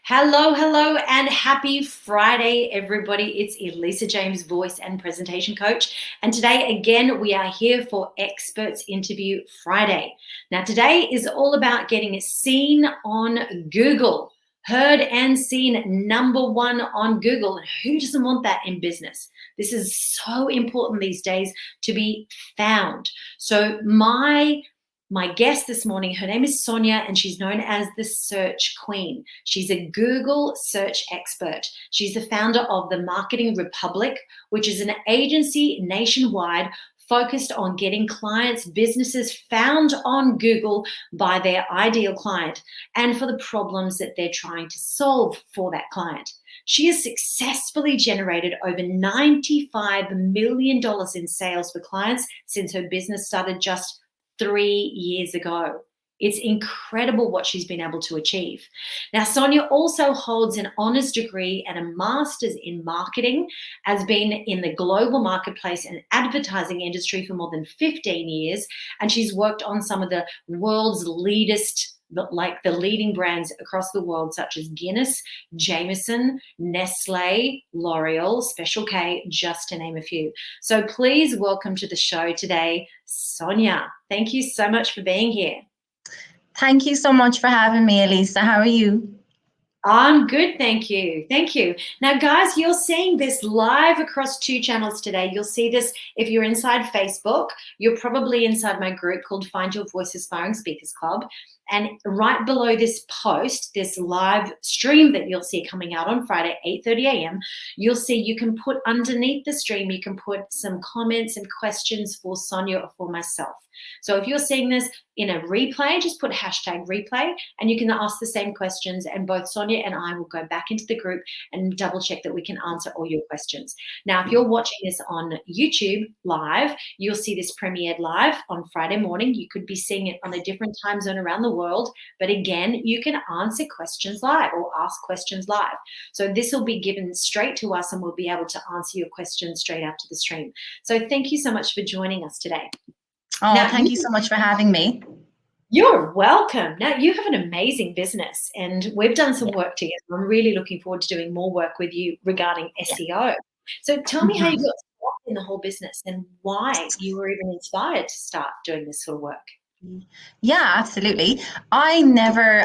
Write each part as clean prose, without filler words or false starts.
Hello, hello, and happy Friday, everybody. It's Elisa James, voice and presentation coach. And today, again, we are here for Experts Interview Friday. Now, today is all about getting seen on Google, heard and seen #1 on Google. And who doesn't want that in business? This is so important these days to be found. So my guest this morning, her name is Sonja, and she's known as the Search Queen. She's a Google search expert. She's the founder of the Marketing Republic, which is an agency nationwide focused on getting clients, businesses found on Google by their ideal client and for the problems that they're trying to solve for that client. She has successfully generated over $95 million in sales for clients since her business started just 3 years ago. It's incredible what she's been able to achieve. Now, Sonja also holds an honors degree and a master's in marketing, has been in the global marketplace and advertising industry for more than 15 years, and she's worked on some of the world's the leading brands across the world, such as Guinness, Jameson, Nestle, L'Oreal, Special K, just to name a few. So please welcome to the show today, Sonja. Thank you so much for being here. Thank you so much for having me, Elisa. How are you? I'm good, thank you. Thank you. Now, guys, you're seeing this live across 2 channels today. You'll see this if you're inside Facebook. You're probably inside my group called Find Your Voice Aspiring Speakers Club. And right below this post, this live stream that you'll see coming out on Friday, 8:30 a.m., you'll see you can put underneath the stream, you can put some comments and questions for Sonja or for myself. So if you're seeing this in a replay, just put #replay and you can ask the same questions, and both Sonja and I will go back into the group and double check that we can answer all your questions. Now, if you're watching this on YouTube live, you'll see this premiered live on Friday morning. You could be seeing it on a different time zone around the world, but again, you can answer questions live or ask questions live. So this will be given straight to us and we'll be able to answer your questions straight after the stream. So thank you so much for joining us today. Oh, now, thank you so much for having me. You're welcome. Now, you have an amazing business and we've done some work together. I'm really looking forward to doing more work with you regarding SEO. So tell me how you got started in the whole business and why you were even inspired to start doing this sort of work. Yeah, absolutely. I never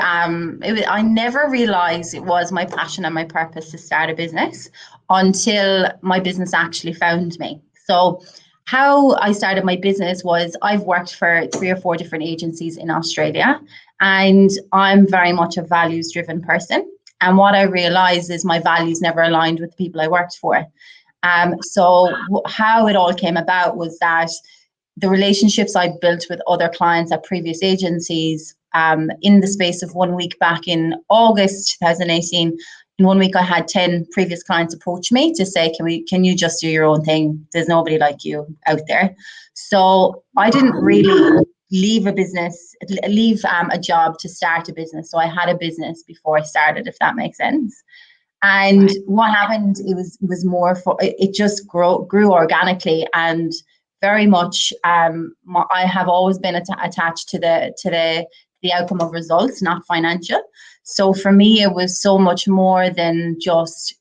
realized it was my passion and my purpose to start a business until my business actually found me. So how I started my business was I've worked for 3 or 4 different agencies in Australia, and I'm very much a values-driven person. And what I realized is my values never aligned with the people I worked for. So how it all came about was that the relationships I built with other clients at previous agencies, in the space of 1 week back in August 2018, in 1 week I had 10 previous clients approach me to say, can you just do your own thing? There's nobody like you out there. So I didn't really leave a job to start a business. So I had a business before I started, if that makes sense. And right. What happened, it just grew organically, and very much I have always been attached to the outcome of results, not financial. So for me, it was so much more than just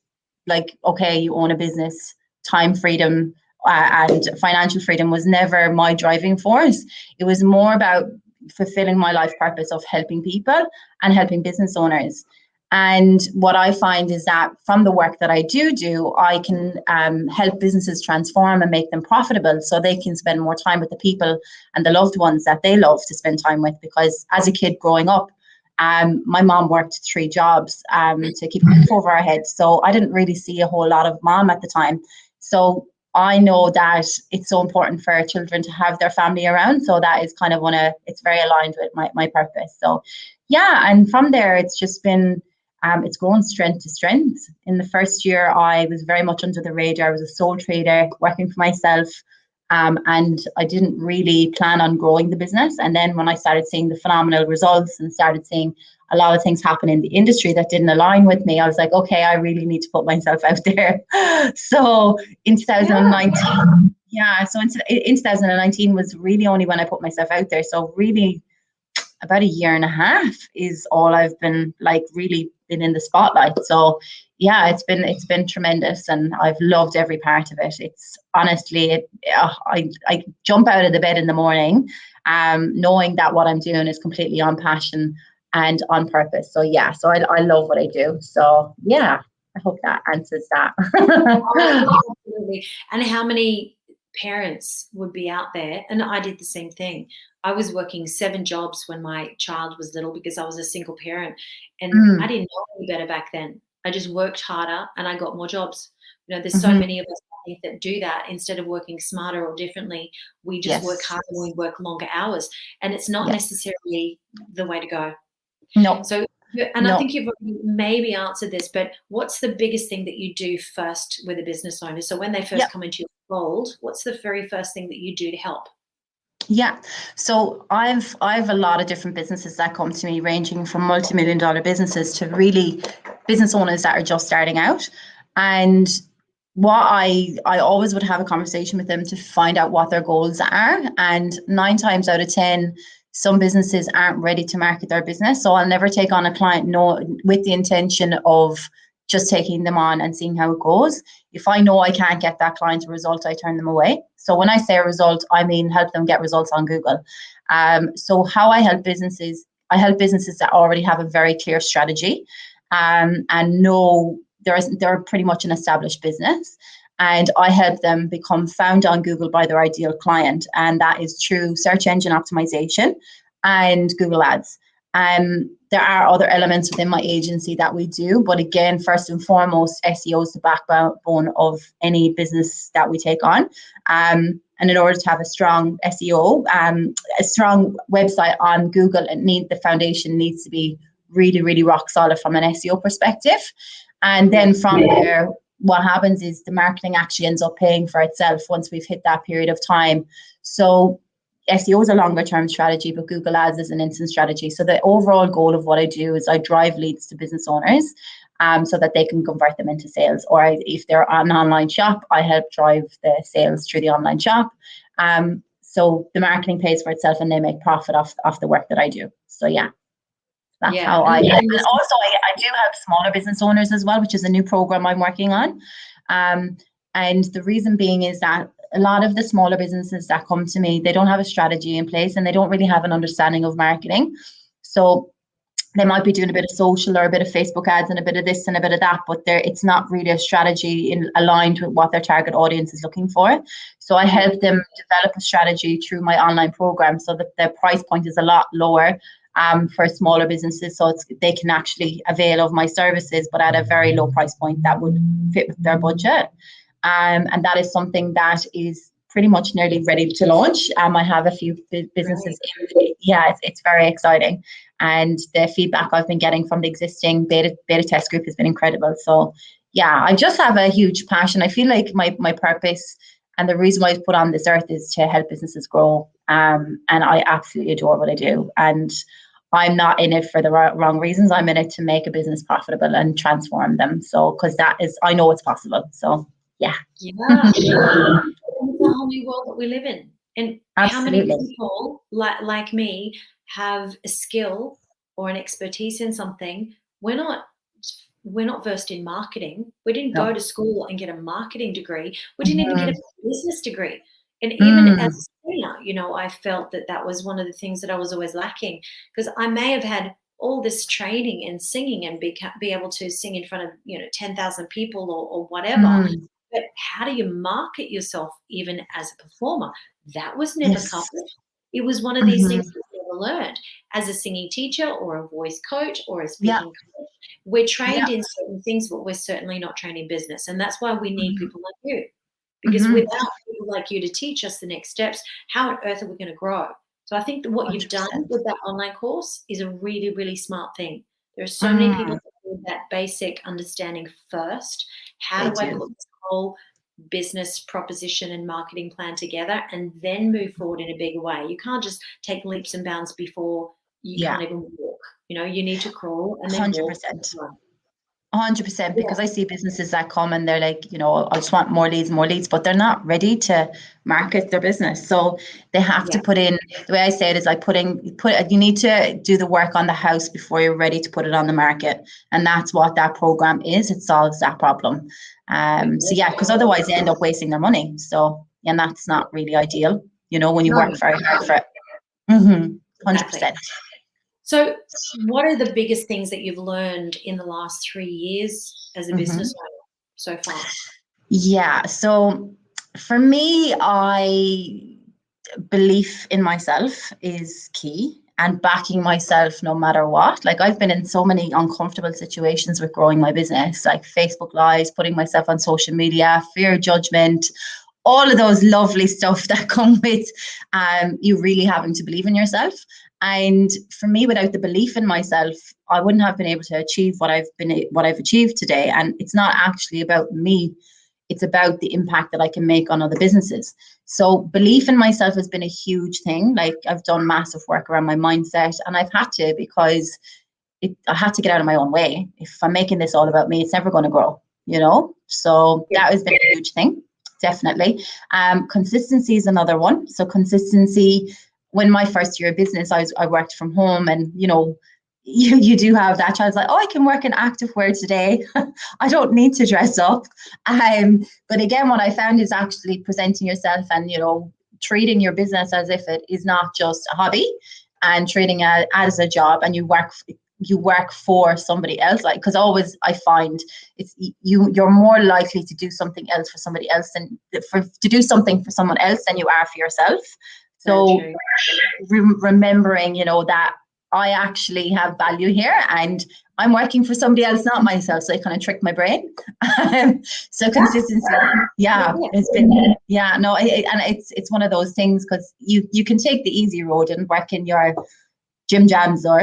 like, okay, you own a business. Time freedom and financial freedom was never my driving force. It was more about fulfilling my life purpose of helping people and helping business owners. And what I find is that from the work that I do, I can help businesses transform and make them profitable so they can spend more time with the people and the loved ones that they love to spend time with. Because as a kid growing up, my mom worked 3 jobs to keep a roof over our heads. So I didn't really see a whole lot of mom at the time. So I know that it's so important for children to have their family around. So that is kind of it's very aligned with my purpose. So yeah, and from there, it's just been, it's grown strength to strength. In the first year, I was very much under the radar. I was a sole trader working for myself, and I didn't really plan on growing the business. And then when I started seeing the phenomenal results and started seeing a lot of things happen in the industry that didn't align with me, I was like, okay, I really need to put myself out there. So in 2019, in 2019 was really only when I put myself out there. So really about a year and a half is all I've been really been in the spotlight. So yeah, it's been tremendous, and I've loved every part of it. It's honestly, I jump out of the bed in the morning, knowing that what I'm doing is completely on passion and on purpose. So yeah, so I love what I do. So yeah, I hope that answers that. Oh, absolutely. And how many parents would be out there? And I did the same thing. I was working 7 jobs when my child was little because I was a single parent, and I didn't know any better back then. I just worked harder and I got more jobs. You know, there's so many of us, I think, that do that instead of working smarter or differently. We just work Yes. harder and we work longer hours, and it's not necessarily the way to go. No. So, and I think you've already maybe answered this, but what's the biggest thing that you do first with a business owner? So when they first come into your fold, what's the very first thing that you do to help? Yeah, so I've a lot of different businesses that come to me, ranging from multi-million-dollar businesses to really business owners that are just starting out. And what I always would have a conversation with them to find out what their goals are. And 9 times out of 10, some businesses aren't ready to market their business. So I'll never take on a client with the intention of just taking them on and seeing how it goes. If I know I can't get that client a result, I turn them away. So when I say a result, I mean help them get results on Google. So how I help businesses that already have a very clear strategy, and know they're pretty much an established business. And I help them become found on Google by their ideal client. And that is through search engine optimization and Google Ads. There are other elements within my agency that we do, but again, first and foremost, SEO is the backbone of any business that we take on. And in order to have a strong SEO, a strong website on Google, the foundation needs to be really, really rock solid from an SEO perspective. And then from there, what happens is the marketing actually ends up paying for itself once we've hit that period of time. So SEO is a longer term strategy, but Google Ads is an instant strategy. So the overall goal of what I do is I drive leads to business owners, so that they can convert them into sales. Or if they're an online shop, I help drive the sales through the online shop. So the marketing pays for itself and they make profit off the work that I do. So yeah, that's how I. And also I do help smaller business owners as well, which is a new program I'm working on. And the reason being is that a lot of the smaller businesses that come to me, they don't have a strategy in place and they don't really have an understanding of marketing. So they might be doing a bit of social or a bit of Facebook ads and a bit of this and a bit of that, but it's not really a strategy aligned with what their target audience is looking for. So I help them develop a strategy through my online program so that their price point is a lot lower for smaller businesses, so they can actually avail of my services, but at a very low price point that would fit with their budget. And that is something that is pretty much nearly ready to launch. I have a few businesses in. Yeah, it's very exciting. And the feedback I've been getting from the existing beta test group has been incredible. So yeah, I just have a huge passion. I feel like my purpose and the reason why I was put on this earth is to help businesses grow. And I absolutely adore what I do. And I'm not in it for the wrong reasons. I'm in it to make a business profitable and transform them. So, because I know it's possible. So yeah. Yeah. It's a whole new world that we live in. And Absolutely. How many people like me have a skill or an expertise in something? We're not versed in marketing. We didn't go to school and get a marketing degree. We didn't even get a business degree. And even as a singer, I felt that was one of the things that I was always lacking, because I may have had all this training in singing and be able to sing in front of 10,000 people or whatever. But how do you market yourself even as a performer? That was never covered. It was one of these things that I never learned. As a singing teacher or a voice coach or a speaking coach, we're trained in certain things, but we're certainly not trained in business. And that's why we need people like you. Because without people like you to teach us the next steps, how on earth are we going to grow? So I think that what you've done with that online course is a really, really smart thing. There are so many people that need that basic understanding first. How do I put this whole business proposition and marketing plan together and then move forward in a bigger way? You can't just take leaps and bounds before you can't even walk. You need to crawl and then 100%. walk. 100%, because I see businesses that come and they're like, I just want more leads, but they're not ready to market their business. So they have to put in, the way I say it is like you need to do the work on the house before you're ready to put it on the market. And that's what that program is. It solves that problem. So yeah, because otherwise they end up wasting their money. So, and that's not really ideal, when you work very hard for it. 100%. Exactly. So what are the biggest things that you've learned in the last 3 years as a business owner so far? Yeah. So for me, belief in myself is key, and backing myself no matter what. Like, I've been in so many uncomfortable situations with growing my business, like Facebook Lives, putting myself on social media, fear of judgment, all of those lovely stuff that come with you really having to believe in yourself. And for me, without the belief in myself, I wouldn't have been able to achieve what I've achieved today. And it's not actually about me. It's about the impact that I can make on other businesses. So belief in myself has been a huge thing. Like, I've done massive work around my mindset, and I've had to, because I had to get out of my own way. If I'm making this all about me, it's never going to grow, So that has been a huge thing, definitely. Consistency is another one. So consistency, when my first year of business, I worked from home, and, you do have that child's like, oh, I can work in activewear today. I don't need to dress up. But again, what I found is actually presenting yourself and, treating your business as if it is not just a hobby, and treating it as a job, and you work for somebody else. Like, because always I find it's you're more likely to do something else for somebody else than to do something for someone else than you are for yourself. So remembering, that I actually have value here, and I'm working for somebody else, not myself. So I kind of tricked my brain. So consistency, it's been, and it's one of those things, because you can take the easy road and work in your gym jams or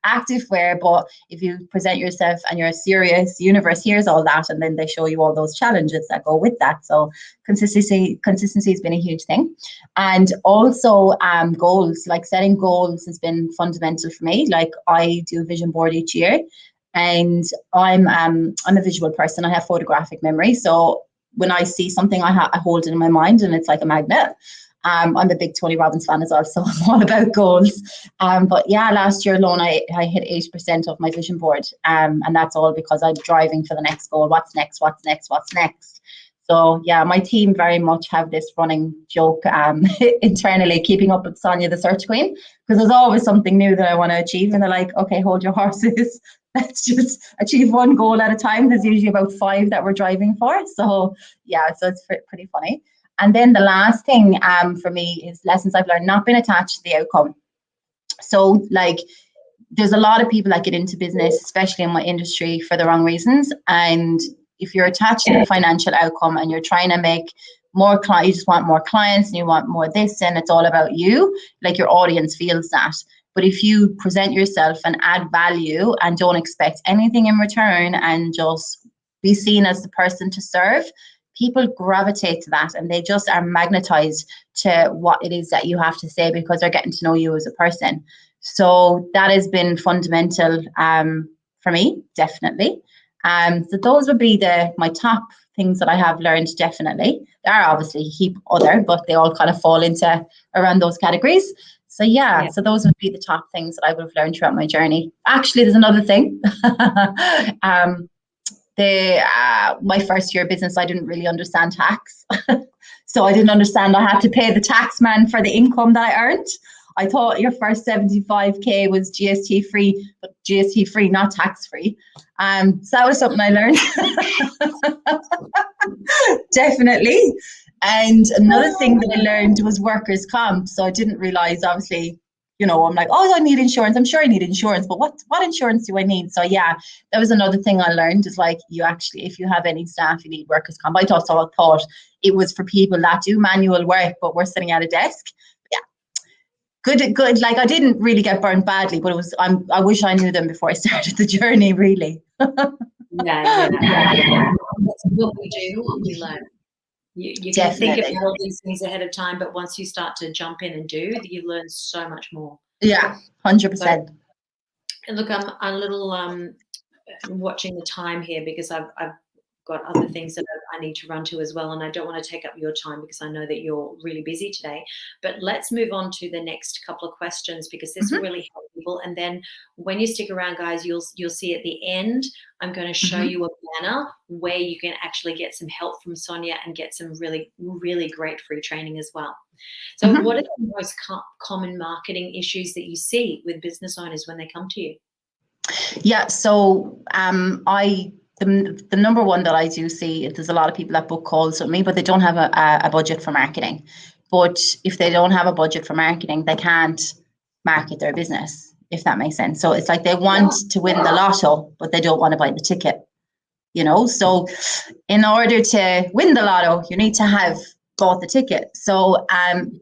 activewear, but if you present yourself and you're serious, the universe hears all that, and then they show you all those challenges that go with that. So consistency has been a huge thing. And also goals, like setting goals has been fundamental for me. Like, I do a vision board each year, and I'm a visual person. I have photographic memory, so when I see something, I hold it in my mind, and it's like a magnet. I'm a big Tony Robbins fan as well, so I'm all about goals. But yeah, last year alone, I hit 80% of my vision board. And that's all because I'm driving for the next goal. What's next? So yeah, my team very much have this running joke internally, keeping up with Sonja, the search queen, because there's always something new that I want to achieve. And they're like, okay, hold your horses. Let's just achieve one goal at a time. There's usually about 5 that we're driving for. So yeah, so it's pretty funny. And then the last thing for me is lessons I've learned, not being attached to the outcome. So, like, there's a lot of people that get into business, especially in my industry, for the wrong reasons. And if you're attached to the financial outcome and you're trying to make more clients, you just want more clients and you want more this, and it's all about you, like, your audience feels that. But if you present yourself and add value and don't expect anything in return and just be seen as the person to serve, people gravitate to that, and they just are magnetized to what it is that you have to say, because they're getting to know you as a person. So that has been fundamental for me, definitely. So those would be my top things that I have learned, definitely. There are obviously a heap other, but they all kind of fall into around those categories. So yeah, so those would be the top things that I would have learned throughout my journey. Actually, there's another thing. My first year of business, I didn't really understand tax. So I didn't understand I had to pay the tax man for the income that I earned. I thought your first 75K was GST free, but GST free, not tax free. So that was something I learned. Definitely. And another thing that I learned was workers' comp. So I didn't realize, obviously, I'm like, oh, I need insurance. I'm sure I need insurance, but what insurance do I need? So yeah, that was another thing I learned, is like, you actually, if you have any staff, you need workers' comp. I thought it was for people that do manual work, but we're sitting at a desk. Yeah. Good. Like, I didn't really get burned badly, but I wish I knew them before I started the journey, really. Yeah. That's what we do, what we learn. You can think about all these things ahead of time, but once you start to jump in and do, you learn so much more. Yeah, 100%. So, look, I'm a little watching the time here because I've got other things that I need to run to as well, and I don't want to take up your time because I know that you're really busy today. But let's move on to the next couple of questions because this will really help people. And then when you stick around, guys, you'll see at the end, I'm going to show you a banner where you can actually get some help from Sonja and get some really, really great free training as well. So what are the most common marketing issues that you see with business owners when they come to you? Yeah, so the number one that I do see, there's a lot of people that book calls with me, but they don't have a budget for marketing. But if they don't have a budget for marketing, they can't market their business, if that makes sense. So it's like they want to win the lotto, but they don't want to buy the ticket, you know? So in order to win the lotto, you need to have bought the ticket. So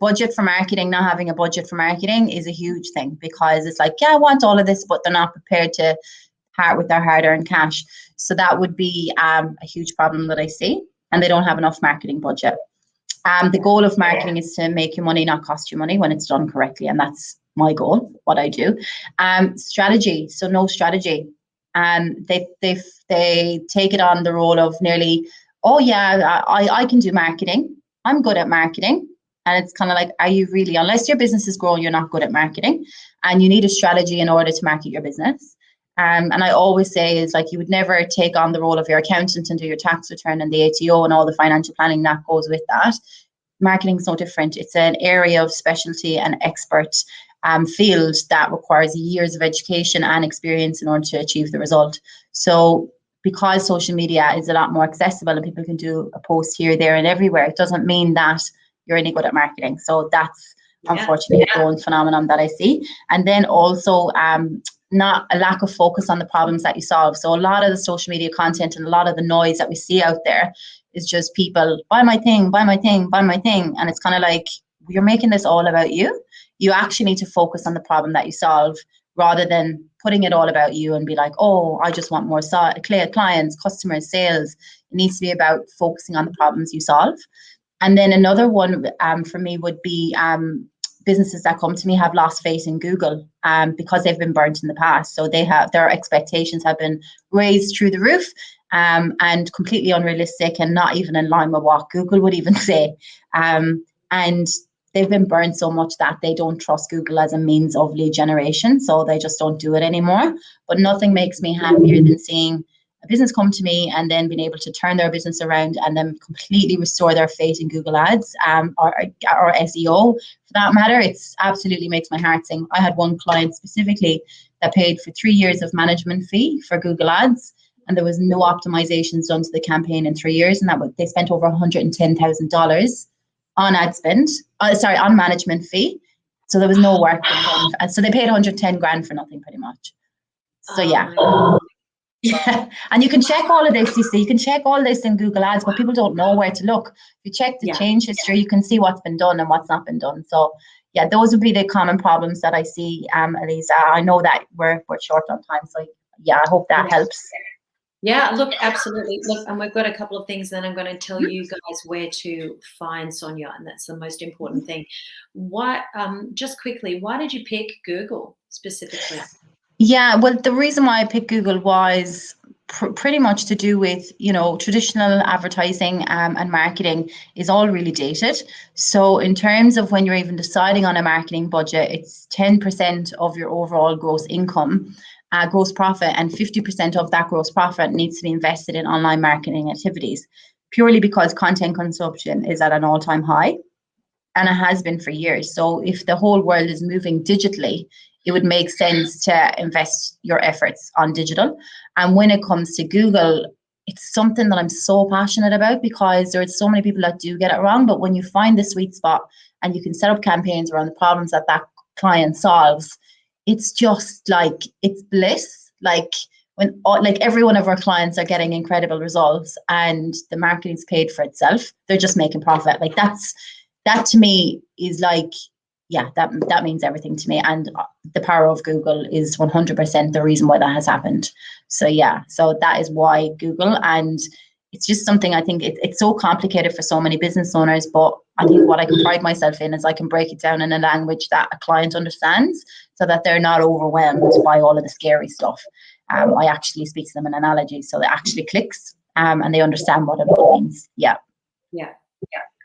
budget for marketing, not having a budget for marketing is a huge thing because it's like, yeah, I want all of this, but they're not prepared to part with their hard-earned cash. So that would be a huge problem that I see, and they don't have enough marketing budget. The goal of marketing is to make you money, not cost you money when it's done correctly, and that's my goal, what I do. Strategy, so no strategy. They take it on the role of nearly, oh yeah, I can do marketing. I'm good at marketing. And it's kind of like, are you really? Unless your business is growing, you're not good at marketing, and you need a strategy in order to market your business. And I always say is like you would never take on the role of your accountant and do your tax return and the ATO and all the financial planning that goes with that. Marketing is no different. It's an area of specialty and expert field that requires years of education and experience in order to achieve the result. So because social media is a lot more accessible and people can do a post here, there, and everywhere, it doesn't mean that you're any good at marketing. So that's unfortunately a growing phenomenon that I see. And then also not a lack of focus on the problems that you solve. So a lot of the social media content and a lot of the noise that we see out there is just people, buy my thing, buy my thing, buy my thing. And it's kind of like, you're making this all about you. You actually need to focus on the problem that you solve rather than putting it all about you and be like, oh, I just want more clients, customers, sales. It needs to be about focusing on the problems you solve. And then another one for me would be businesses that come to me have lost faith in Google because they've been burnt in the past. So their expectations have been raised through the roof and completely unrealistic and not even in line with what Google would even say. And they've been burnt so much that they don't trust Google as a means of lead generation. So they just don't do it anymore. But nothing makes me happier than seeing a business come to me and then being able to turn their business around and then completely restore their faith in Google Ads or SEO for that matter. It's absolutely makes my heart sing. I had one client specifically that paid for 3 years of management fee for Google Ads, and there was no optimizations done to the campaign in 3 years, and they spent over $110,000 on ad spend. On management fee. So there was no work done. And so they paid 110 grand for nothing, pretty much. So yeah. Yeah, and you can check all of this. You can check all this in Google Ads, but people don't know where to look. If you check the change history, you can see what's been done and what's not been done. So, yeah, those would be the common problems that I see, Elisa. I know that we're short on time, so yeah, I hope that helps. Yeah, look, absolutely. Look, and we've got a couple of things. Then I'm going to tell you guys where to find Sonja, and that's the most important thing. Just quickly, why did you pick Google specifically? Yeah, well, the reason why I picked Google was pretty much to do with, traditional advertising and marketing is all really dated. So in terms of when you're even deciding on a marketing budget, it's 10% of your overall gross income, gross profit, and 50% of that gross profit needs to be invested in online marketing activities, purely because content consumption is at an all-time high. And it has been for years. So if the whole world is moving digitally, it would make sense to invest your efforts on digital. And when it comes to Google, it's something that I'm so passionate about because there's so many people that do get it wrong. But when you find the sweet spot and you can set up campaigns around the problems that client solves, it's just like, it's bliss. Like every one of our clients are getting incredible results and the marketing's paid for itself. They're just making profit. Like that to me is like, yeah, that means everything to me. And the power of Google is 100% the reason why that has happened. So yeah, so that is why Google. And it's just something I think it's so complicated for so many business owners, but I think what I can pride myself in is I can break it down in a language that a client understands so that they're not overwhelmed by all of the scary stuff. I actually speak to them in analogies so that actually clicks and they understand what it all means. Yeah.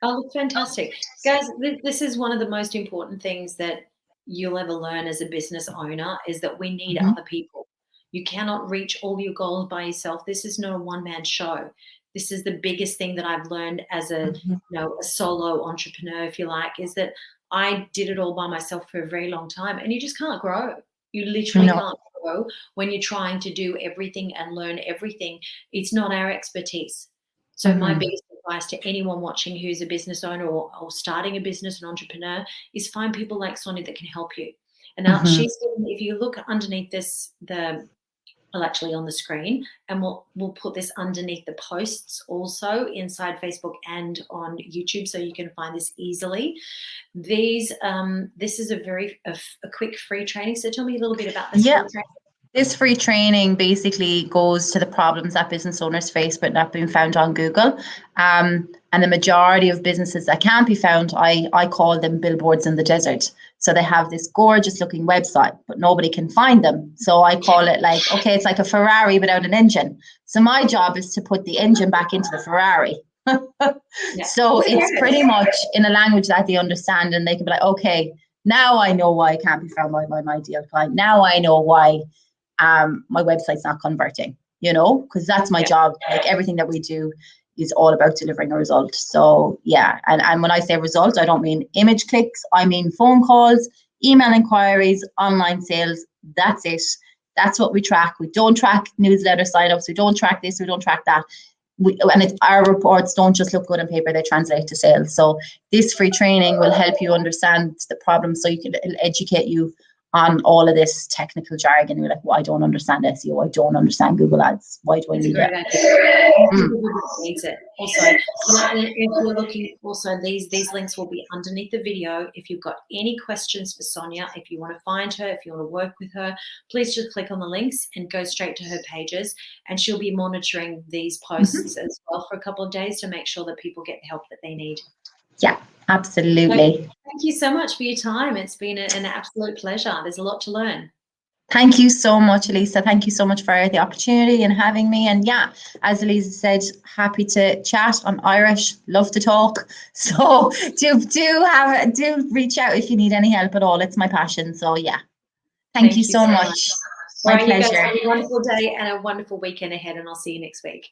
Oh, fantastic. Guys, this is one of the most important things that you'll ever learn as a business owner is that we need other people. You cannot reach all your goals by yourself. This is not a one-man show. This is the biggest thing that I've learned as a solo entrepreneur, if you like, is that I did it all by myself for a very long time, and you just can't grow. You literally can't grow when you're trying to do everything and learn everything. It's not our expertise. So my biggest advice to anyone watching who's a business owner or starting a business, an entrepreneur, is find people like Sonja that can help you. And now she's, if you look underneath this, actually on the screen, and we'll put this underneath the posts also inside Facebook and on YouTube, so you can find this easily. This is a quick free training. So tell me a little bit about this free training. This free training basically goes to the problems that business owners face but not being found on Google. And the majority of businesses that can't be found, I call them billboards in the desert. So they have this gorgeous looking website, but nobody can find them. So I call it like, okay, it's like a Ferrari without an engine. So my job is to put the engine back into the Ferrari. So it's pretty much in a language that they understand, and they can be like, okay, now I know why I can't be found by my ideal client. Now I know why my website's not converting, because that's my job. Like everything that we do is all about delivering a result. So yeah, and when I say result, I don't mean image clicks, I mean phone calls, email inquiries, online sales. That's it. That's what we track. We don't track newsletter signups. We don't track this. We don't track that. Our reports don't just look good on paper, they translate to sales. So this free training will help you understand the problem, so you can educate you on all of this technical jargon. You're like, well, I don't understand SEO. I don't understand Google Ads. Why do I need it? Needs it. Also, if you're looking, also these links will be underneath the video. If you've got any questions for Sonja, if you want to find her, if you want to work with her, please just click on the links and go straight to her pages, and she'll be monitoring these posts as well for a couple of days to make sure that people get the help that they need. Yeah, absolutely. So, thank you so much for your time. It's been an absolute pleasure. There's a lot to learn. Thank you so much, Elisa. Thank you so much for the opportunity and having me. And yeah, as Elisa said, happy to chat. I'm Irish, love to talk. So do reach out if you need any help at all. It's my passion. So yeah, thank you so much. My pleasure. You guys have a wonderful day and a wonderful weekend ahead, and I'll see you next week.